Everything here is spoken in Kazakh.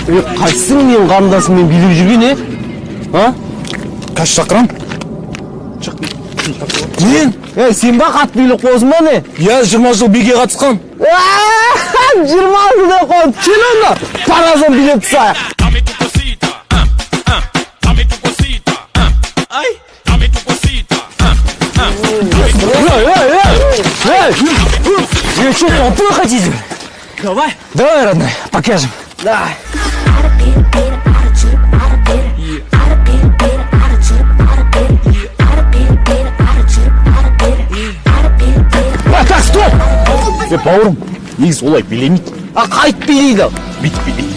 Қайсың мен қарындасыммен билеп жүрген, а? Қаш шақырам? Мен? Сен ба қат билеп қойсың ба не? 20 жыл биге қатысқан. 20 жылда қойып, кел онда, паразон билеп тұсайық. Что, толпой хотите? Давай. Давай, родной, покажем. Давай. Так, стоп! Бауырым, негізі олай билемейді. Қайт билейді. Бүйтіп билейді.